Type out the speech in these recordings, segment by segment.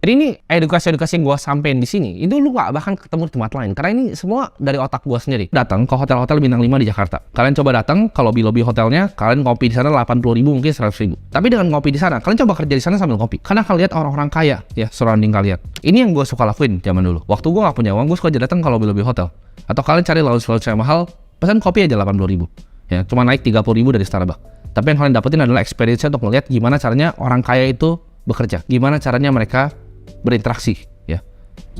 Jadi ini edukasi-edukasi yang gue sampein di sini, itu lu gak bahkan ketemu di tempat lain. Karena ini semua dari otak gue sendiri. Datang ke hotel-hotel bintang 5 di Jakarta. Kalian coba datang ke lobby-lobby hotelnya, kalian ngopi di sana 80.000 mungkin 100.000. Tapi dengan ngopi di sana, kalian coba kerja di sana sambil ngopi. Karena kalian lihat orang-orang kaya ya surrounding kalian. Ini yang gue suka lakuin zaman dulu. Waktu gue gak punya uang, gue suka aja datang ke lobby-lobby hotel. Atau kalian cari lounge-lounge yang mahal, pesan kopi aja 80.000. Ya, cuma naik 30.000 dari Starbucks. Tapi yang kalian dapetin adalah experience untuk melihat gimana caranya orang kaya itu bekerja. Gimana caranya mereka berinteraksi, ya.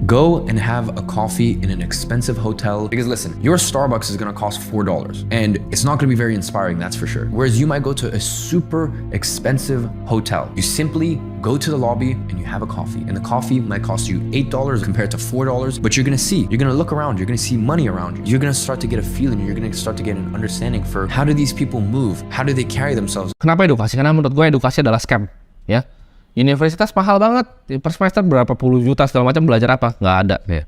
Go and have a coffee in an expensive hotel. Because listen, your Starbucks is gonna cost $4 and it's not gonna be very inspiring, that's for sure. Whereas you might go to a super expensive hotel. You simply go to the lobby and you have a coffee. And the coffee might cost you $8 compared to $4, but you're gonna look around, you're gonna see money around you. You're gonna start to get a feeling, you're gonna start to get an understanding for how do these people move? How do they carry themselves? Kenapa edukasi? Karena menurut gue edukasi adalah scam, ya. Universitas mahal banget, per semester berapa puluh juta segala macam, belajar apa? Nggak ada, ya.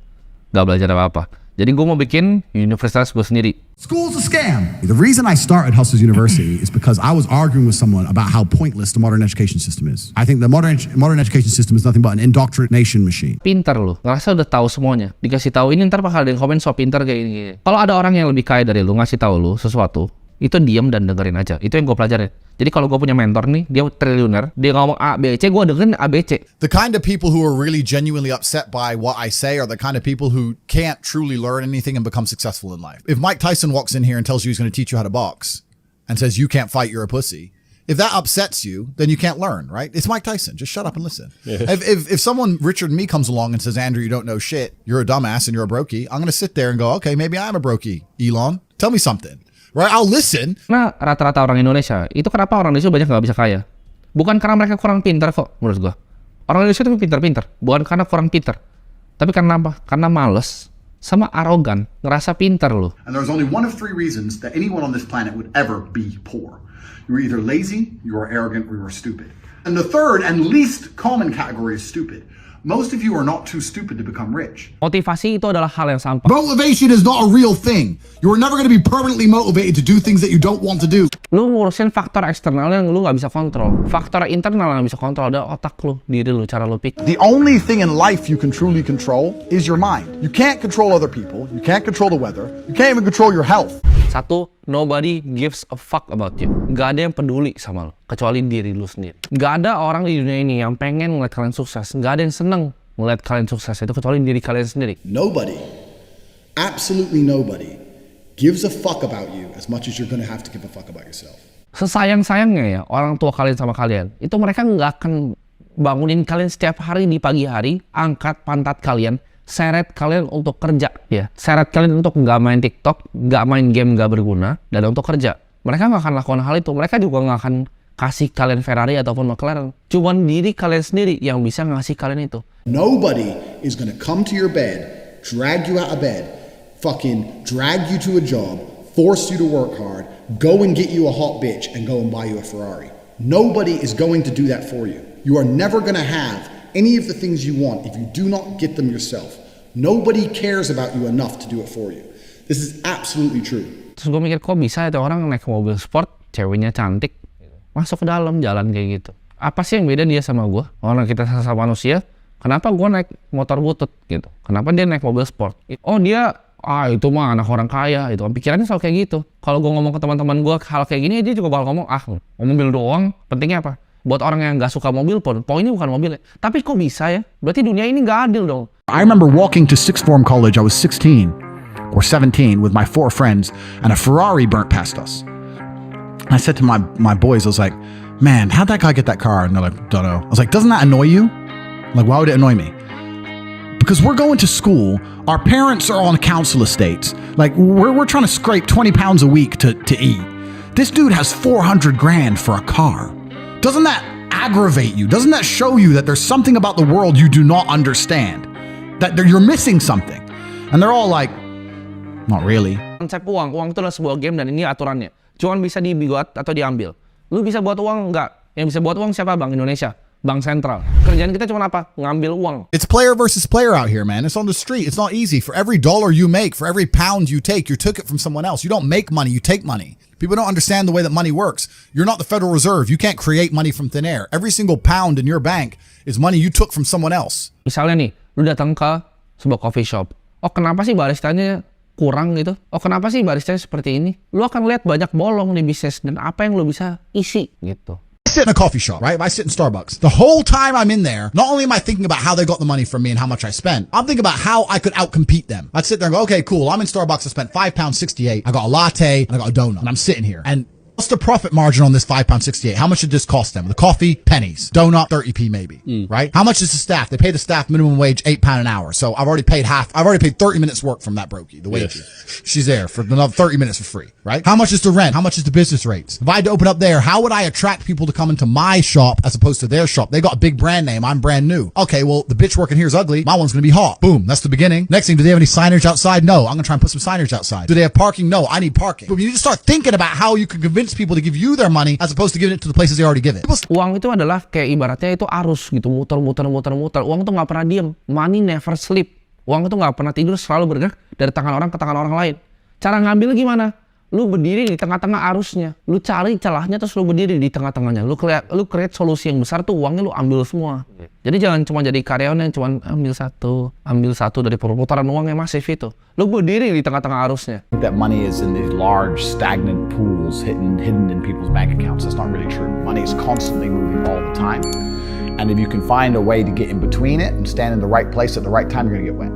Nggak belajar apa-apa. Jadi gue mau bikin universitas gue sendiri. School's a scam. The reason I started Hustlers University is because I was arguing with someone about how pointless the modern education system is. I think the modern education system is nothing but an indoctrination machine. Pintar lu, ngerasa udah tahu semuanya. Dikasih tahu ini, ntar bakal ada yang komen so pintar kayak gini. Kalau ada orang yang lebih kaya dari lu ngasih tahu lu sesuatu, itu diam dan dengerin aja. Itu yang gue pelajarin. Jadi kalau gue punya mentor nih, dia triliuner, dia ngomong A, B, C, gue dengerin A, B, C. The kind of people who are really genuinely upset by what I say are the kind of people who can't truly learn anything and become successful in life. If Mike Tyson walks in here and tells you he's going to teach you how to box and says you can't fight, you're a pussy, if that upsets you, then you can't learn, right? It's Mike Tyson. Just shut up and listen. Yeah. If someone, Richard Me, comes along and says, Andrew, you don't know shit, you're a dumbass and you're a brokey, I'm going to sit there and go, okay, maybe I'm a brokey, Elon. Tell me something. Right, I'll listen. Nah, rata-rata orang Indonesia, itu kenapa orang Indonesia banyak nggak bisa kaya? Bukan karena mereka kurang pintar kok, menurut gua. Orang Indonesia itu pintar-pintar, bukan karena kurang pintar. Tapi karena apa? Karena males sama arogan, ngerasa pintar loh. And there's only one of three reasons that anyone on this planet would ever be poor. You're either lazy, you are arrogant, or you are stupid. And the third and least common category is stupid. Most of you are not too stupid to become rich. Motivasi itu adalah hal yang sampah. Motivation is not a real thing. You are never going to be permanently motivated to do things that you don't want to do. Lu ngurusin faktor eksternal yang lu nggak bisa kontrol. Faktor internal yang bisa kontrol ada otak lu, diri lu, cara lu pikir. The only thing in life you can truly control is your mind. You can't control other people. You can't control the weather. You can't even control your health. Satu, nobody gives a fuck about you. Gak ada yang peduli sama lu, kecuali diri lu sendiri. Gak ada orang di dunia ini yang pengen ngeliat kalian sukses. Gak ada yang seneng ngeliat kalian sukses, itu kecuali diri kalian sendiri. Nobody, absolutely nobody, gives a fuck about you as much as you're gonna have to give a fuck about yourself. Sesayang-sayangnya ya, orang tua kalian sama kalian, itu mereka gak akan bangunin kalian setiap hari di pagi hari, angkat pantat kalian, seret kalian untuk kerja, ya. Seret kalian untuk nggak main TikTok, nggak main game nggak berguna, dan untuk kerja. Mereka nggak akan lakukan hal itu. Mereka juga nggak akan kasih kalian Ferrari ataupun McLaren. Cuman diri kalian sendiri yang bisa ngasih kalian itu. Nobody is gonna come to your bed, drag you out of bed, fucking drag you to a job, force you to work hard, go and get you a hot bitch, and go and buy you a Ferrari. Nobody is going to do that for you. You are never gonna have any of the things you want if you do not get them yourself. Nobody cares about you enough to do it for you. This is absolutely true. Terus gue mikir, kok bisa itu orang naik mobil sport, ceweknya cantik, masuk ke dalam jalan kayak gitu. Apa sih yang beda dia sama gue? Orang kita sama manusia, kenapa gue naik motor butut gitu? Kenapa dia naik mobil sport? Oh dia, itu mah anak orang kaya, itu pikirannya selalu kayak gitu. Kalau gue ngomong ke teman-teman gue hal kayak gini, dia juga bakal ngomong, mobil doang, pentingnya apa? Buat orang yang nggak suka mobil pun, poinnya bukan mobilnya. Tapi kok bisa ya? Berarti dunia ini nggak adil dong. I remember walking to sixth form college. I was 16 or 17 with my 4 friends, and a Ferrari burnt past us. I said to my boys, I was like, man, how'd that guy get that car? And they're like, don't know. I was like, doesn't that annoy you? Like, why would it annoy me? Because we're going to school, our parents are on council estates. Like, we're trying to scrape 20 pounds a week to eat. This dude has 400 grand for a car. Doesn't that aggravate you? Doesn't that show you that there's something about the world you do not understand? That you're missing something? And they're all like, not really. Konsep uang itu adalah sebuah game dan ini aturannya. Cuman bisa dibuat atau diambil. Lu bisa buat uang enggak? Yang bisa buat uang siapa? Bank Indonesia. Bank Sentral. Kerjaan kita cuma apa? Ngambil uang. It's player versus player out here, man. It's on the street. It's not easy. For every dollar you make, for every pound you take, you took it from someone else. You don't make money, you take money. People don't understand the way that money works. You're not the Federal Reserve. You can't create money from thin air. Every single pound in your bank is money you took from someone else. Misalnya nih, lu datang ke sebuah coffee shop. Oh, kenapa sih baristanya kurang gitu? Oh, kenapa sih baristanya seperti ini? Lu akan lihat banyak bolong di bisnis dan apa yang lu bisa isi gitu. I sit in a coffee shop, right? If I sit in Starbucks, the whole time I'm in there, not only am I thinking about how they got the money from me and how much I spent, I'm thinking about how I could outcompete them. I'd sit there and go, okay, cool. I'm in Starbucks. I spent £5.68. I got a latte and I got a donut and I'm sitting here. And what's the profit margin on this £5.68? How much did this cost them? The coffee, pennies. Donut, 30p maybe, right? How much is the staff? They pay the staff minimum wage £8 an hour. So I've already paid 30 minutes work from that brokey, the waitress. She's there for another 30 minutes for free, right? How much is the rent? How much is the business rates? If I had to open up there, how would I attract people to come into my shop as opposed to their shop? They got a big brand name. I'm brand new. Okay, well, the bitch working here is ugly. My one's going to be hot. Boom. That's the beginning. Next thing, do they have any signage outside? No. I'm going to try and put some signage outside. Do they have parking? No. I need parking. But you need to start thinking about how you can convince people to give you their money as opposed to giving it to the places they already give it. Uang itu adalah kayak ibaratnya itu arus gitu, muter. Uang tuh nggak pernah diem. Money never sleep. Uang itu nggak pernah tidur, selalu bergerak dari tangan orang ke tangan orang lain. Cara ngambil gimana? Lu berdiri di tengah-tengah arusnya. Lu cari celahnya terus lu berdiri di tengah-tengahnya. Lu create solusi yang besar tuh, uangnya lu ambil semua. Jadi jangan cuma jadi karyawan yang cuma ambil satu dari perputaran uang yang masif itu. Lu berdiri di tengah-tengah arusnya. That money is in these large stagnant pools hidden in people's bank accounts. That's not really true. Money is constantly moving all the time. And if you can find a way to get in between it and stand in the right place at the right time, you're gonna get wet.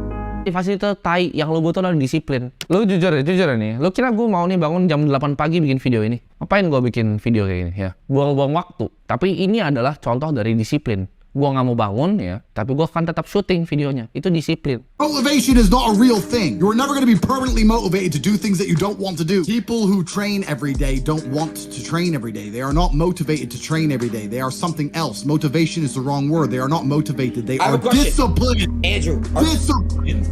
Fasilitas tai yang lo butuh adalah disiplin. Lo jujur nih, lo kira gue mau nih bangun jam 8 pagi bikin video ini? Ngapain gue bikin video kayak gini ya? Buang-buang waktu. Tapi ini adalah contoh dari disiplin. Gue nggak mau bangun ya, tapi gue akan tetap syuting videonya. Itu disiplin. Motivation is not a real thing. You are never going to be permanently motivated to do things that you don't want to do. People who train every day don't want to train every day. They are not motivated to train every day. They are something else. Motivation is the wrong word. They are not motivated. They are disciplined. Andrew, Disciplined.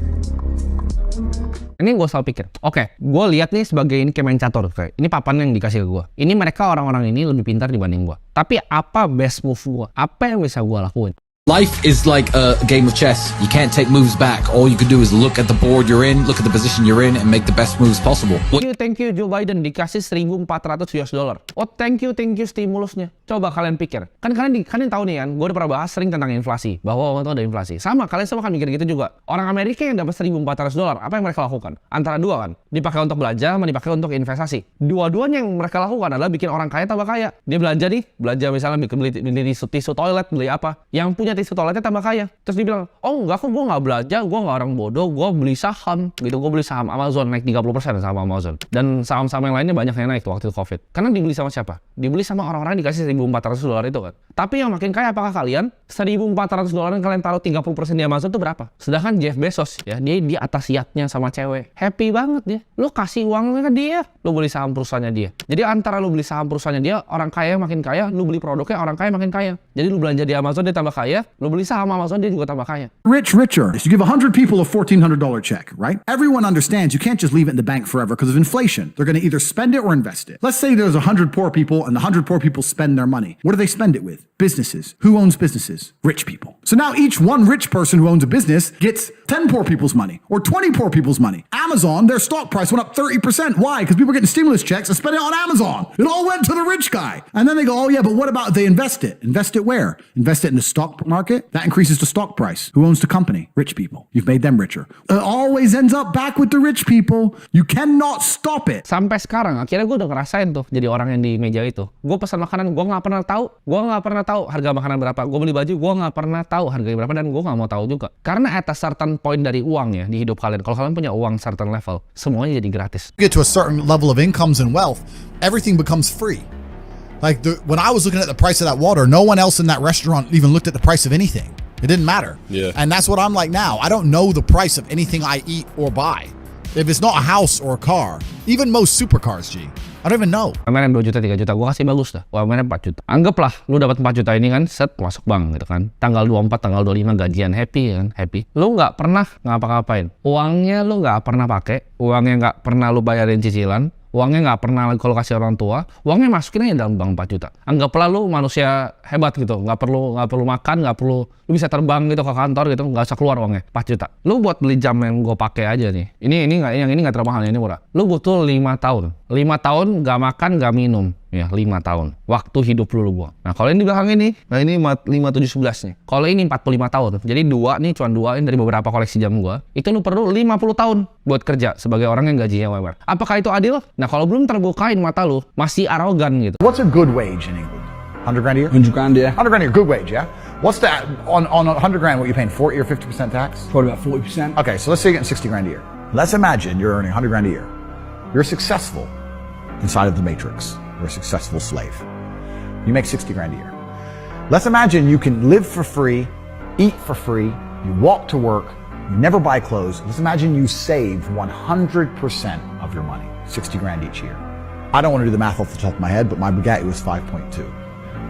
Ini gue selalu pikir, oke, gue lihat nih sebagai ini kemen catur, kayak ini papan yang dikasih ke gue. Ini mereka orang-orang ini lebih pintar dibanding gue. Tapi apa best move gue? Apa yang bisa gue lakuin? Life is like a game of chess. You can't take moves back. All you can do is look at the board you're in, look at the position you're in, and make the best moves possible. Thank you Joe Biden dikasih 1.400 US dollar. Oh thank you stimulusnya. Coba kalian pikir. Kan kalian tahu nih kan, gue udah pernah bahas sering tentang inflasi. Bahwa waktu itu ada inflasi. Sama, kalian semua kan mikir gitu juga. Orang Amerika yang dapat 1.400 dolar, apa yang mereka lakukan? Antara dua kan. Dipakai untuk belanja, sama dipakai untuk investasi. Dua-duanya yang mereka lakukan adalah bikin orang kaya tambah kaya. Dia belanja misalnya beli tisu toilet, beli apa. Yang punya tisu toiletnya tambah kaya. Terus dia bilang, oh enggak kok, gue nggak belanja, gue nggak orang bodoh, gue beli saham gitu. Gue beli saham Amazon naik 30% saham Amazon. Dan saham-saham yang lainnya banyak yang naik tuh waktu COVID. Karena dibeli sama siapa? Dibeli sama orang-orang yang dikasih 1.400 dolar itu kan. Tapi yang makin kaya apakah kalian? 1.400 dolar yang kalian taruh 30% di Amazon itu berapa? Sedangkan Jeff Bezos ya, dia di atas yachtnya sama cewek. Happy banget dia. Lu kasih uangnya ke dia, lu beli saham perusahaannya dia. Jadi antara lu beli saham perusahaannya dia, orang kaya makin kaya, lu beli produknya orang kaya makin kaya. Jadi lu belanja di Amazon dia tambah kaya, lu beli saham Amazon dia juga tambah kaya. Richer. You give 100 people a $1,400 check, right? Everyone understands you can't just leave it in the bank forever because of inflation. They're going to either spend it or invest it. Let's say there's 100 poor people and the 100 poor people spend their money. What do they spend it with? Businesses. Who owns businesses? Rich people. So now each one rich person who owns a business gets 10 poor people's money or 20 poor people's money. Amazon, their stock price went up 30%. Why? Because people are getting stimulus checks and spending it on Amazon. It all went to the rich guy. And then they go, oh yeah, but what about if they invest it? Invest it where? Invest it in the stock market? That increases the stock price. Who owns the company? Rich people. You've made them richer. It always ends up back with the rich people. You cannot stop it. Sampai sekarang akhirnya gue udah ngerasain tuh jadi orang yang di meja itu. Gue pesan makanan, gue nggak pernah tahu harga makanan berapa. Gue beli baju, gue nggak pernah tahu harganya berapa dan gue nggak mau tahu juga. Karena at a certain point dari uang ya di hidup kalian. Kalau kalian punya uang certain level, semuanya jadi gratis. Get to a certain level of incomes and wealth, everything becomes free. Like when I was looking at the price of that water, no one else in that restaurant even looked at the price of anything. It didn't matter. Yeah. And that's what I'm like now. I don't know the price of anything I eat or buy. If it's not a house or a car, even most supercars, G, I don't even know. UMR 2 juta, 3 juta, gue kasih bagus dah. UMR 4 juta. Anggaplah lu dapat 4 juta ini kan, set masuk bank gitu kan. Tanggal 24, tanggal 25 gajian, happy kan, happy. Lu nggak pernah ngapa-ngapain. Uangnya lu nggak pernah pakai, uangnya nggak pernah lu bayarin cicilan. Uangnya nggak pernah kalau kasih orang tua, uangnya masukin aja dalam bank 4 juta. Anggaplah lu manusia hebat gitu, nggak perlu makan, nggak perlu, lu bisa terbang gitu ke kantor gitu, nggak usah keluar uangnya 4 juta. Lu buat beli jam yang gue pakai aja nih, yang ini nggak terlalu mahal, ini murah. Lu butuh 5 tahun, 5 tahun nggak makan nggak minum. Ya, 5 tahun. Waktu hidup lu buang. Nah, kalau ini di belakang ini, nah ini 5711 nih. Kalau ini 45 tahun. Jadi dua nih, cuma dua ini dari beberapa koleksi jam gua. Itu lu perlu 50 tahun buat kerja sebagai orang yang gajinya UMR. Apakah itu adil? Nah, kalau belum terbukain mata lu, masih arogan gitu. What's a good wage in England? 100 grand a year? 100 grand, yeah. 100 grand a year, good wage, yeah? What's that, on 100 grand, what you paying, 40 or 50% tax? Probably about 40%. Okay, so let's say you're getting 60 grand a year. Let's imagine you're earning 100 grand a year. You're successful inside of the matrix. You're a successful slave. You make 60 grand a year. Let's imagine you can live for free, eat for free, you walk to work, you never buy clothes. Let's imagine you save 100% of your money, 60 grand each year. I don't want to do the math off the top of my head, but my Bugatti was 5.2.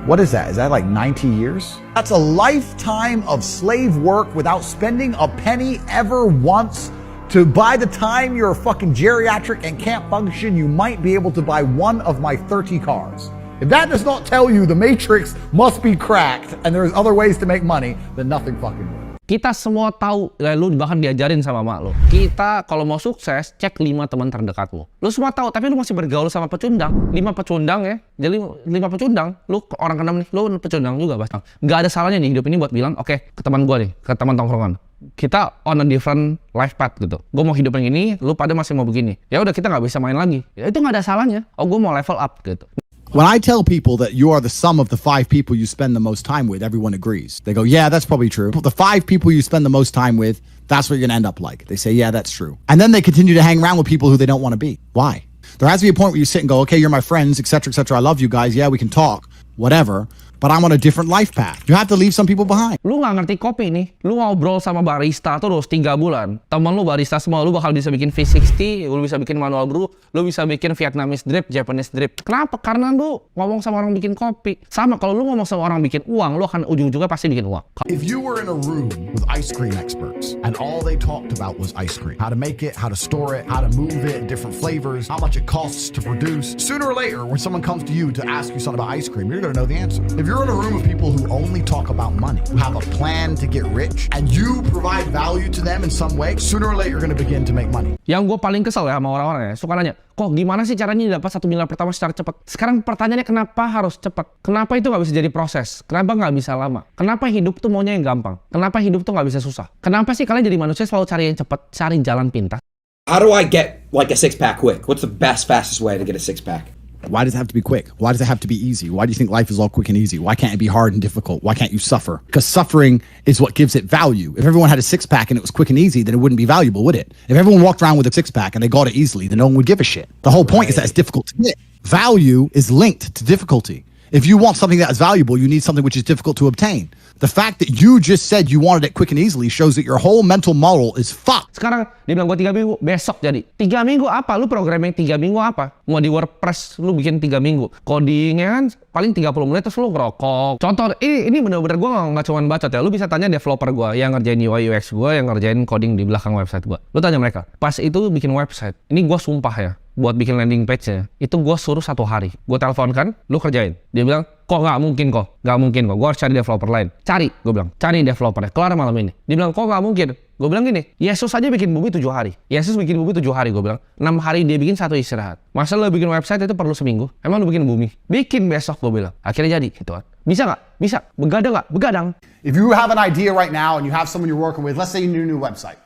What is that? Is that like 90 years? That's a lifetime of slave work without spending a penny ever once. To by the time you're a fucking geriatric and can't function, you might be able to buy one of my 30 cars. If that does not tell you the matrix must be cracked and there's other ways to make money, then nothing fucking will. Kita semua tahu, lu bahkan diajarin sama mak lu. Kita kalau mau sukses, cek 5 teman terdekat lu. Lu semua tahu, tapi lu masih bergaul sama pecundang. 5 pecundang ya. Jadi 5 pecundang, lu orang keenam nih, lu pecundang juga Bang. Nggak ada salahnya nih hidup ini buat bilang, oke, ke teman gua nih, ke teman tongkrongan. Kita on a different life path gitu. Gue mau hidup yang ini, lu pada masih mau begini. Ya udah kita nggak bisa main lagi. Ya, itu nggak ada salahnya. Oh, gue mau level up gitu. When I tell people that you are the sum of the 5 people you spend the most time with, everyone agrees. They go, yeah, that's probably true. The 5 people you spend the most time with, that's what you're going to end up like. They say, yeah, that's true. And then they continue to hang around with people who they don't want to be. Why? There has to be a point where you sit and go, okay, you're my friends, etc., etc. I love you guys. Yeah, we can talk, whatever. But I'm on a different life path. You have to leave some people behind. Lu nggak ngerti kopi nih. Lu ngobrol sama barista terus 3 bulan. Temen lu barista semua, lu bakal bisa bikin V60, lu bisa bikin manual brew, lu bisa bikin Vietnamese drip, Japanese drip. Kenapa? Karena lu ngomong sama orang bikin kopi. Sama kalau lu ngomong sama orang bikin uang, lu akan ujung-ujungnya pasti bikin uang. If you were in a room with ice cream experts and all they talked about was ice cream, how to make it, how to store it, how to move it, different flavors, how much it costs to produce, sooner or later when someone comes to you to ask you something about ice cream, you're going to know the answer. If you're in a room of people who only talk about money, who have a plan to get rich, and you provide value to them in some way, sooner or later you're going to begin to make money. Yang gue paling kesel ya sama orang-orang ya, suka nanya, kok gimana sih caranya dapat 1 miliar pertama secara cepat? Sekarang pertanyaannya kenapa harus cepat? Kenapa itu nggak bisa jadi proses? Kenapa nggak bisa lama? Kenapa hidup tuh maunya yang gampang? Kenapa hidup tuh nggak bisa susah? Kenapa sih kalian jadi manusia selalu cari yang cepat, cari jalan pintas? How do I get like a 6-pack quick? What's the fastest way to get a 6-pack? Why does it have to be quick? Why does it have to be easy? Why do you think life is all quick and easy? Why can't it be hard and difficult? Why can't you suffer? Because suffering is what gives it value. If everyone had a 6-pack and it was quick and easy, then it wouldn't be valuable, would it? If everyone walked around with a 6-pack and they got it easily, then no one would give a shit. The whole point is that it's difficult to get. Value is linked to difficulty. If you want something that is valuable, you need something which is difficult to obtain. The fact that you just said you wanted it quick and easily shows that your whole mental model is fucked. Sekarang dia bilang gue 3 minggu, besok jadi 3 minggu apa? Lu programming 3 minggu apa? Mau di WordPress lu bikin 3 minggu. Codingnya kan paling 30 menit terus lu ngerokok. Contoh, ini bener-bener gue nggak cuma bacot ya. Lu bisa tanya developer gue yang ngerjain UI UX gue, yang ngerjain coding di belakang website gue. Lu tanya mereka. Pas itu bikin website, ini gue sumpah ya, buat bikin landing page-nya, itu gue suruh 1 hari. Gue telepon kan, lu kerjain. Dia bilang, kok nggak mungkin kok. Nggak mungkin kok, gue harus cari developer lain. Cari, gue bilang, cari developernya, kelar malam ini. Dia bilang, kok nggak mungkin. Gue bilang gini, Yesus aja bikin bumi 7 hari. Yesus bikin bumi 7 hari, gue bilang. 6 hari dia bikin 1 istirahat. Masa lo bikin website itu perlu seminggu? Emang lo bikin bumi? Bikin besok, gue bilang. Akhirnya jadi, gitu kan. Bisa nggak? Bisa. Begadang nggak? Begadang. If you have an idea right now and you have someone you're working with, let's say you need a new website.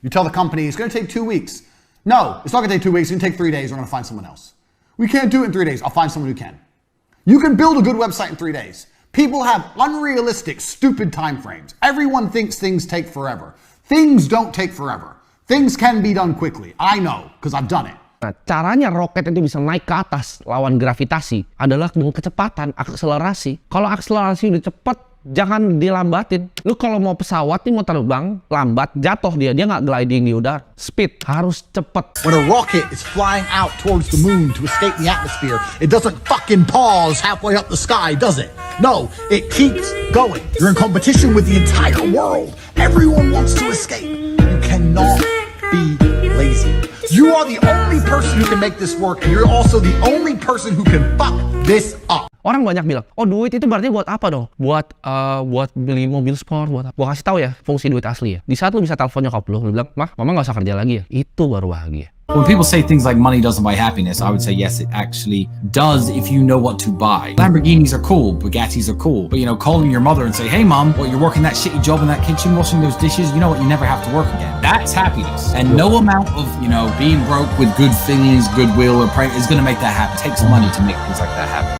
You tell the company it's going to take 2 weeks. No, it's not going to take 2 weeks. It's going to take 3 days. We're going to find someone else. We can't do it in 3 days. I'll find someone who can. You can build a good website in 3 days. People have unrealistic, stupid time frames. Everyone thinks things take forever. Things don't take forever. Things can be done quickly. I know, because I've done it. Nah, caranya roket itu bisa naik ke atas lawan gravitasi adalah dengan kecepatan, akselerasi. Kalau akselerasi udah cepat, jangan dilambatin. Lu kalau mau pesawat nih mau terbang, lambat, jatuh dia nggak gliding di udara. Speed harus cepat. When a rocket is flying out towards the moon to escape the atmosphere, it doesn't fucking pause halfway up the sky, does it? No, it keeps going. You're in competition with the entire world. Everyone wants to escape. You cannot be lazy. You are the only person who can make this work, and you're also the only person who can fuck this up. Orang banyak bilang, oh duit itu berarti buat apa dong? Buat beli mobil sport, buat apa? Gua kasih tahu ya fungsi duit asli ya. Di saat lu bisa telepon nyokap lu bilang, mah, mama nggak usah kerja lagi ya. Itu baru bahagia. When people say things like money doesn't buy happiness, I would say yes, it actually does if you know what to buy. Lamborghinis are cool, Bugattis are cool, but calling your mother and say, hey mom, you're working that shitty job in that kitchen, washing those dishes, you know what, you never have to work again. That's happiness. And no amount of, being broke with good feelings, goodwill, or is going to make that happen. It takes money to make things like that happen.